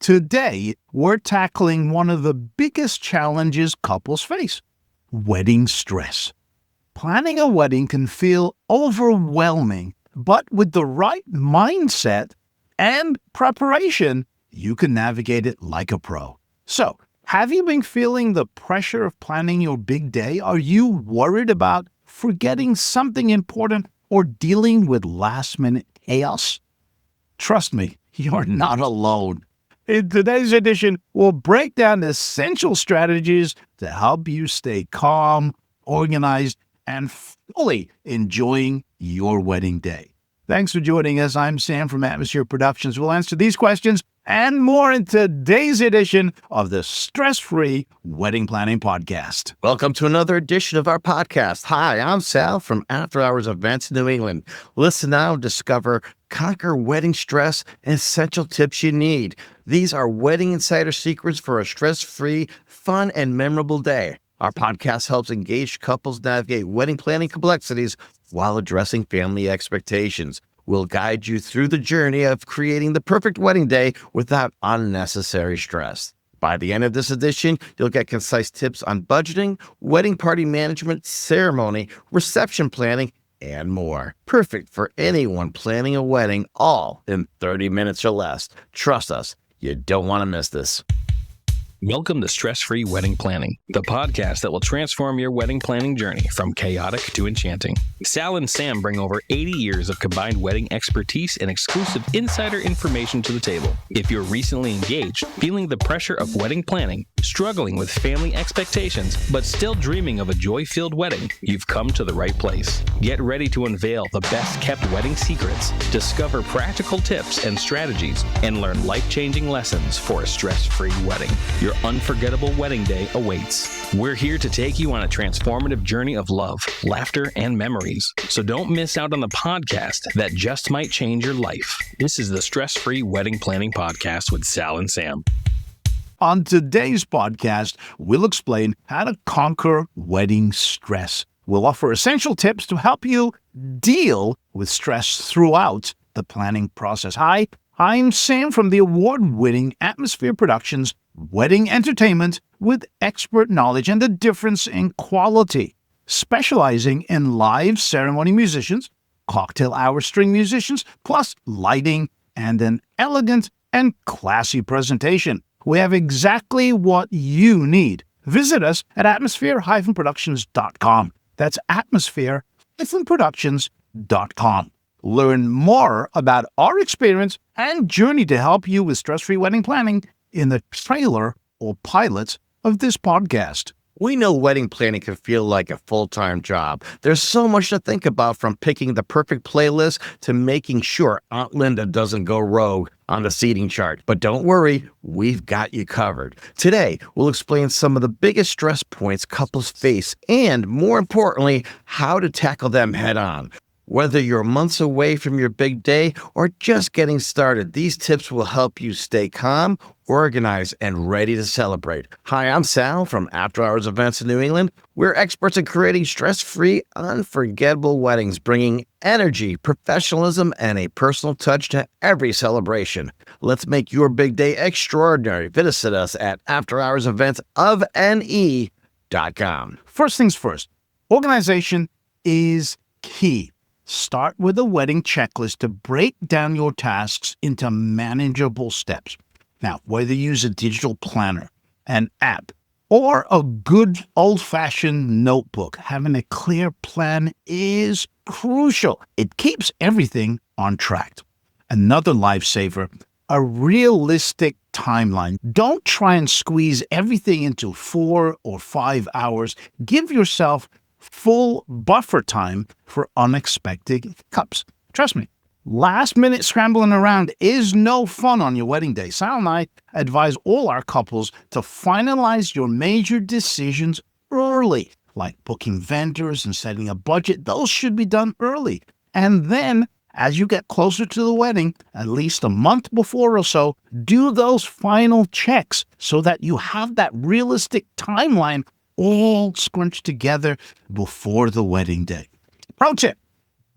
Today, we're tackling one of the biggest challenges couples face: wedding stress. Planning a wedding can feel overwhelming, but with the right mindset and preparation, you can navigate it like a pro. So, have you been feeling the pressure of planning your big day? Are you worried about forgetting something important or dealing with last-minute chaos? Trust me, you're not alone. In today's edition, we'll break down essential strategies to help you stay calm, organized, and fully enjoying your wedding day. Thanks for joining us. I'm Sam from Atmosphere Productions. We'll answer these questions and more in today's edition of the Stress-Free Wedding Planning Podcast. Welcome to another edition of our podcast. Hi, I'm Sal from After Hours Events in New England. Listen now and discover conquer wedding stress and essential tips you need. These are wedding insider secrets for a stress-free, fun, and memorable day. Our podcast helps engaged couples navigate wedding planning complexities while addressing family expectations. We'll guide you through the journey of creating the perfect wedding day without unnecessary stress. By the end of this edition, you'll get concise tips on budgeting, wedding party management, ceremony, reception planning, and more. Perfect for anyone planning a wedding, all in 30 minutes or less. Trust us, you don't want to miss this. Welcome to Stress-Free Wedding Planning, the podcast that will transform your wedding planning journey from chaotic to enchanting. Sal and Sam bring over 80 years of combined wedding expertise and exclusive insider information to the table. If you're recently engaged, feeling the pressure of wedding planning, struggling with family expectations, but still dreaming of a joy-filled wedding, you've come to the right place. Get ready to unveil the best-kept wedding secrets, discover practical tips and strategies, and learn life-changing lessons for a stress-free wedding. Your unforgettable wedding day awaits. We're here to take you on a transformative journey of love, laughter, and memories. So don't miss out on the podcast that just might change your life. This is the Stress-Free Wedding Planning Podcast with Sal and Sam. On today's podcast, we'll explain how to conquer wedding stress. We'll offer essential tips to help you deal with stress throughout the planning process. Hi, I'm Sam from the award-winning Atmosphere Productions Wedding Entertainment with expert knowledge and the difference in quality, specializing in live ceremony musicians, cocktail hour string musicians, plus lighting and an elegant and classy presentation. We have exactly what you need. Visit us at atmosphere-productions.com. That's atmosphere-productions.com. Learn more about our experience and journey to help you with stress-free wedding planning in the trailer or pilot of this podcast. We know wedding planning can feel like a full-time job. There's so much to think about, from picking the perfect playlist to making sure Aunt Linda doesn't go rogue on the seating chart. But don't worry, we've got you covered. Today, we'll explain some of the biggest stress points couples face and, more importantly, how to tackle them head-on. Whether you're months away from your big day or just getting started, these tips will help you stay calm, organized, and ready to celebrate. Hi, I'm Sal from After Hours Events in New England. We're experts in creating stress-free, unforgettable weddings, bringing energy, professionalism, and a personal touch to every celebration. Let's make your big day extraordinary. Visit us at afterhoursevents.com. First things first, organization is key. Start with a wedding checklist to break down your tasks into manageable steps. Now, whether you use a digital planner, an app, or a good old-fashioned notebook, having a clear plan is crucial. It keeps everything on track. Another lifesaver, a realistic timeline. Don't try and squeeze everything into 4 or 5 hours. Give yourself full buffer time for unexpected hiccups. Trust me, last-minute scrambling around is no fun on your wedding day. Sal and I advise all our couples to finalize your major decisions early, like booking vendors and setting a budget. Those should be done early. And then, as you get closer to the wedding, at least a month before or so, do those final checks so that you have that realistic timeline all scrunched together before the wedding day. Pro tip,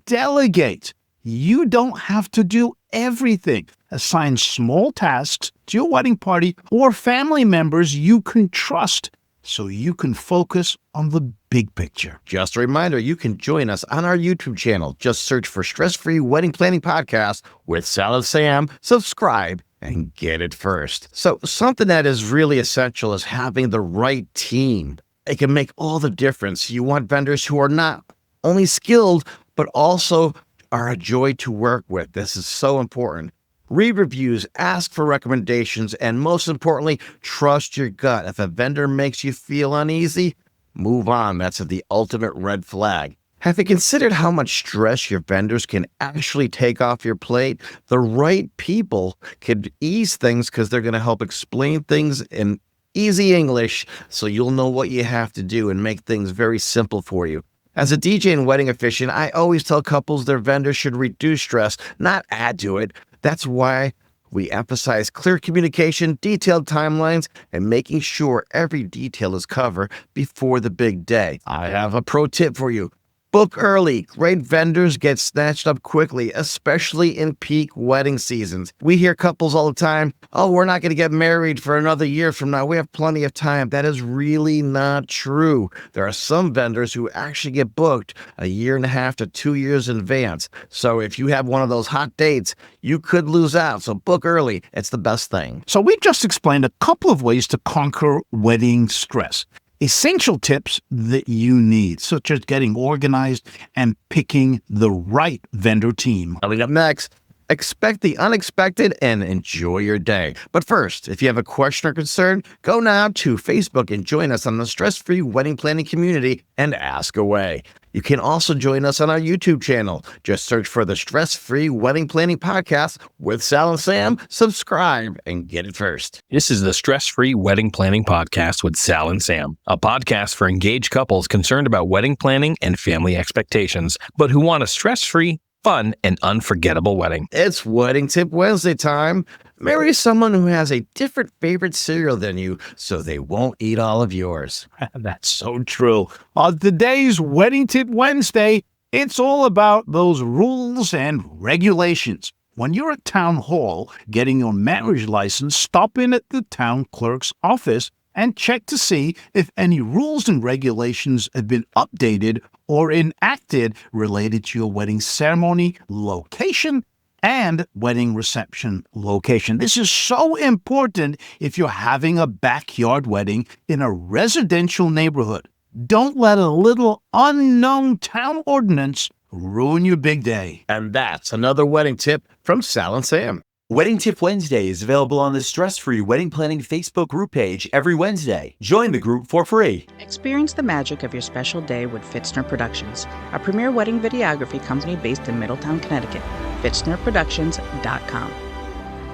delegate. you don't have to do everything. Assign small tasks to your wedding party or family members you can trust so you can focus on the big picture. Just a reminder, you can join us on our YouTube channel. Just search for Stress-Free Wedding Planning Podcast with Sal and Sam. Subscribe and get it first. So something that is really essential is having the right team. It can make all the difference. You want vendors who are not only skilled, but also are a joy to work with. This is so important. Read reviews, ask for recommendations, and most importantly, trust your gut. If a vendor makes you feel uneasy, move on. That's the ultimate red flag. Have you considered how much stress your vendors can actually take off your plate? The right people could ease things because they're going to help explain things in easy English so you'll know what you have to do and make things very simple for you. As a DJ and wedding officiant, I always tell couples their vendors should reduce stress, not add to it. That's why we emphasize clear communication, detailed timelines, and making sure every detail is covered before the big day. I have a pro tip for you. Book early. Great vendors get snatched up quickly, especially in peak wedding seasons. We hear couples all the time, oh, we're not going to get married for another year from now. We have plenty of time. That is really not true. There are some vendors who actually get booked a year and a half to 2 years in advance. So if you have one of those hot dates, you could lose out. So book early. It's the best thing. So we just explained a couple of ways to conquer wedding stress. Essential tips that you need, such as getting organized and picking the right vendor team. Coming up next, expect the unexpected and enjoy your day. But first, if you have a question or concern, go now to Facebook and join us on the Stress-Free Wedding Planning community and ask away. You can also join us on our YouTube channel. Just search for the Stress-Free Wedding Planning Podcast with Sal and Sam. Subscribe and get it first. This is the Stress-Free Wedding Planning Podcast with Sal and Sam, a podcast for engaged couples concerned about wedding planning and family expectations, but who want a stress-free, fun, and unforgettable wedding. It's Wedding Tip Wednesday time. Marry someone who has a different favorite cereal than you so they won't eat all of yours. That's so true. On today's Wedding Tip Wednesday, it's all about those rules and regulations. When you're at town hall getting your marriage license, stop in at the town clerk's office and check to see if any rules and regulations have been updated or enacted related to your wedding ceremony, location, and wedding reception location. This is so important if you're having a backyard wedding in a residential neighborhood. Don't let a little unknown town ordinance ruin your big day. And that's another wedding tip from Sal and Sam. Wedding Tip Wednesday is available on the Stress-Free Wedding Planning Facebook group page every Wednesday. Join the group for free. Experience the magic of your special day with Fitzner Productions, a premier wedding videography company based in Middletown, Connecticut. FitznerProductions.com.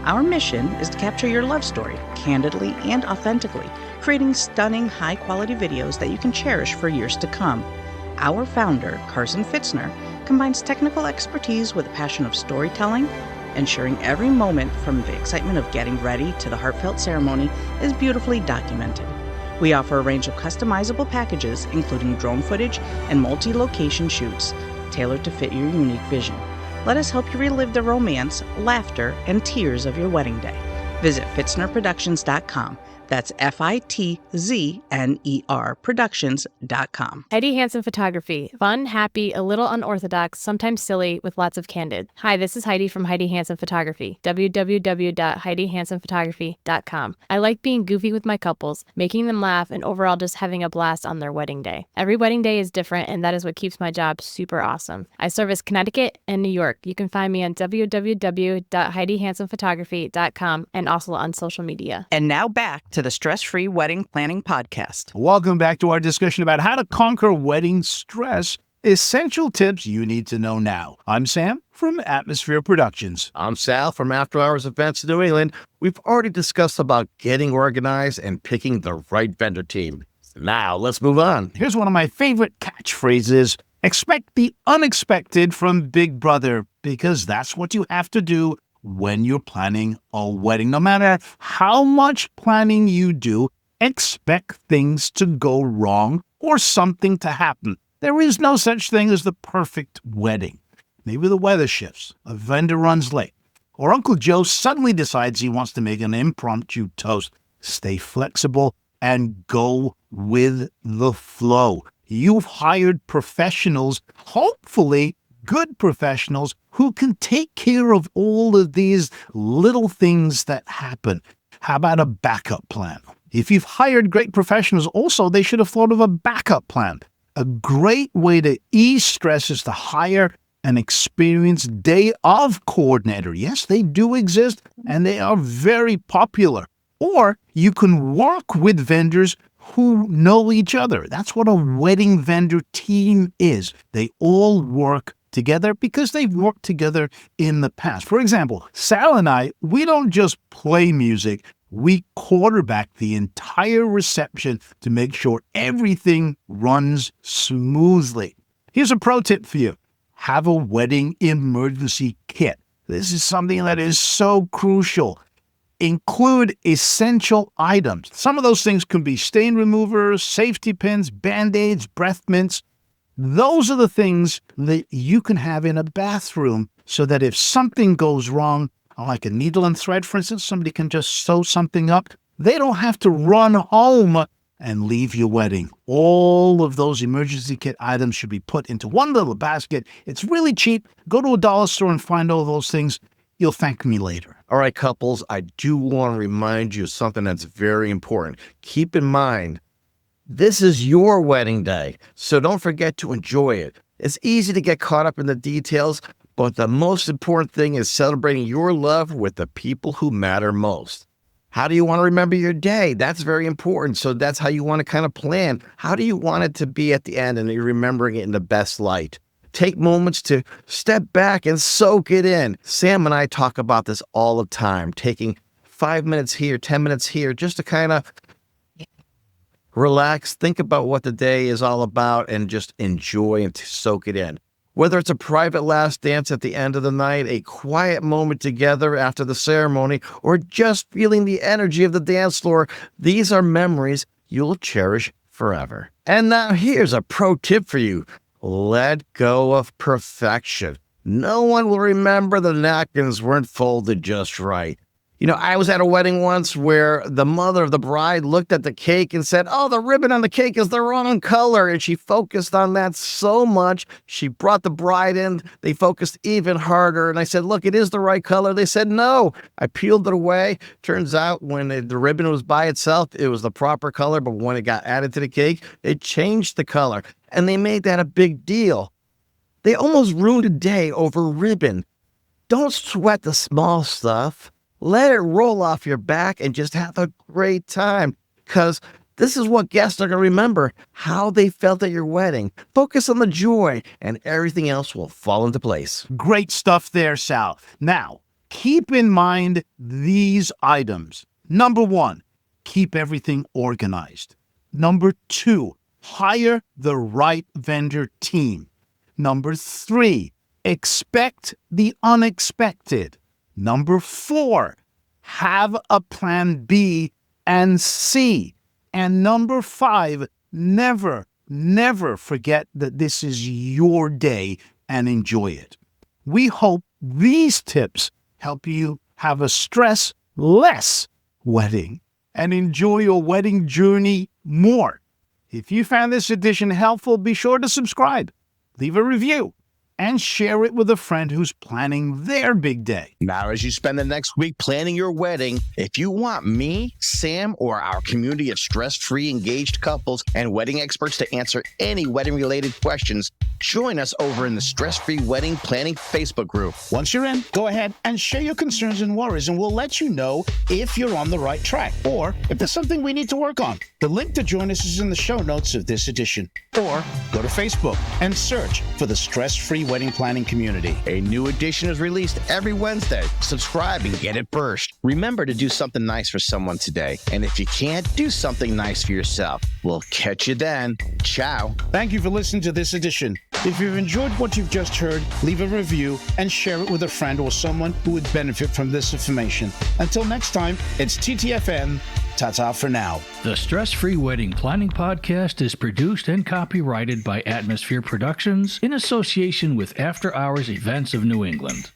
Our mission is to capture your love story candidly and authentically, creating stunning, high-quality videos that you can cherish for years to come. Our founder, Carson Fitzner, combines technical expertise with a passion of storytelling, ensuring every moment from the excitement of getting ready to the heartfelt ceremony is beautifully documented. We offer a range of customizable packages, including drone footage and multi-location shoots, tailored to fit your unique vision. Let us help you relive the romance, laughter, and tears of your wedding day. Visit FitznerProductions.com. That's FITZNER Productions.com. Heidi Hansen Photography. Fun, happy, a little unorthodox, sometimes silly, with lots of candid. Hi, this is Heidi from Heidi Hansen Photography. www.HeidiHansenPhotography.com. I like being goofy with my couples, making them laugh, and overall just having a blast on their wedding day. Every wedding day is different, and that is what keeps my job super awesome. I service Connecticut and New York. You can find me on www.HeidiHansenPhotography.com and also on social media. And now back to the Stress-Free Wedding Planning Podcast. Welcome back to our discussion about how to conquer wedding stress. Essential tips you need to know now. I'm Sam from Atmosphere Productions. I'm Sal from After Hours Events in New England. We've already discussed about getting organized and picking the right vendor team. Now let's move on. Here's one of my favorite catchphrases. Expect the unexpected from Big Brother, because that's what you have to do when you're planning a wedding. No matter how much planning you do, expect things to go wrong or something to happen. There is no such thing as the perfect wedding. Maybe the weather shifts, a vendor runs late, or Uncle Joe suddenly decides he wants to make an impromptu toast. Stay flexible and go with the flow. You've hired professionals, hopefully good professionals, who can take care of all of these little things that happen. How about a backup plan? If you've hired great professionals, also, they should have thought of a backup plan. A great way to ease stress is to hire an experienced day of coordinator. Yes, they do exist, and they are very popular. Or you can work with vendors who know each other. That's what a wedding vendor team is. They all work together because they've worked together in the past. For example, Sal and I, we don't just play music. We quarterback the entire reception to make sure everything runs smoothly. Here's a pro tip for you. Have a wedding emergency kit. This is something that is so crucial. Include essential items. Some of those things can be stain removers, safety pins, Band-Aids, breath mints. Those are the things that you can have in a bathroom so that if something goes wrong, like a needle and thread, for instance, somebody can just sew something up. They don't have to run home and leave your wedding. All of those emergency kit items should be put into one little basket. It's really cheap. Go to a dollar store and find all those things. You'll thank me later. All right, couples, I do want to remind you of something that's very important. Keep in mind, this is your wedding day, so don't forget to enjoy it. It's easy to get caught up in the details, but the most important thing is celebrating your love with the people who matter most. How do you want to remember your day? That's very important. So that's how you want to kind of plan. How do you want it to be at the end and you're remembering it in the best light? Take moments to step back and soak it in. Sam and I talk about this all the time, taking 5 minutes here, 10 minutes here, just to kind of relax, think about what the day is all about, and just enjoy and soak it in. Whether it's a private last dance at the end of the night, a quiet moment together after the ceremony, or just feeling the energy of the dance floor, these are memories you'll cherish forever. And now here's a pro tip for you. Let go of perfection. No one will remember the napkins weren't folded just right. You know, I was at a wedding once where the mother of the bride looked at the cake and said, "Oh, the ribbon on the cake is the wrong color." And she focused on that so much. She brought the bride in. They focused even harder. And I said, "Look, it is the right color." They said, "No." I peeled it away. Turns out when the ribbon was by itself, it was the proper color. But when it got added to the cake, it changed the color. And they made that a big deal. They almost ruined a day over ribbon. Don't sweat the small stuff. Let it roll off your back and just have a great time, because this is what guests are going to remember, how they felt at your wedding. Focus on the joy, and everything else will fall into place. Great stuff there, Sal. Now, keep in mind these items. Number 1, keep everything organized. Number 2, hire the right vendor team. Number 3, expect the unexpected. Number 4, have a plan B and C. And number 5, never forget that this is your day and enjoy it. We hope these tips help you have a stress-less wedding and enjoy your wedding journey more. If you found this edition helpful, be sure to subscribe, leave a review, and share it with a friend who's planning their big day. Now, as you spend the next week planning your wedding, if you want me, Sam, or our community of stress-free engaged couples and wedding experts to answer any wedding-related questions, join us over in the Stress-Free Wedding Planning Facebook group. Once you're in, go ahead and share your concerns and worries, and we'll let you know if you're on the right track or if there's something we need to work on. The link to join us is in the show notes of this edition. Or go to Facebook and search for the Stress-Free Wedding Planning Community. A new edition is released every Wednesday. Subscribe and get it first. Remember to do something nice for someone today. And if you can't, do something nice for yourself. We'll catch you then. Ciao. Thank you for listening to this edition. If you've enjoyed what you've just heard, leave a review and share it with a friend or someone who would benefit from this information. Until next time, it's TTFN Ta-ta for now. The Stress Free Wedding Planning Podcast is produced and copyrighted by Atmosphere Productions in association with After Hours Events of New England.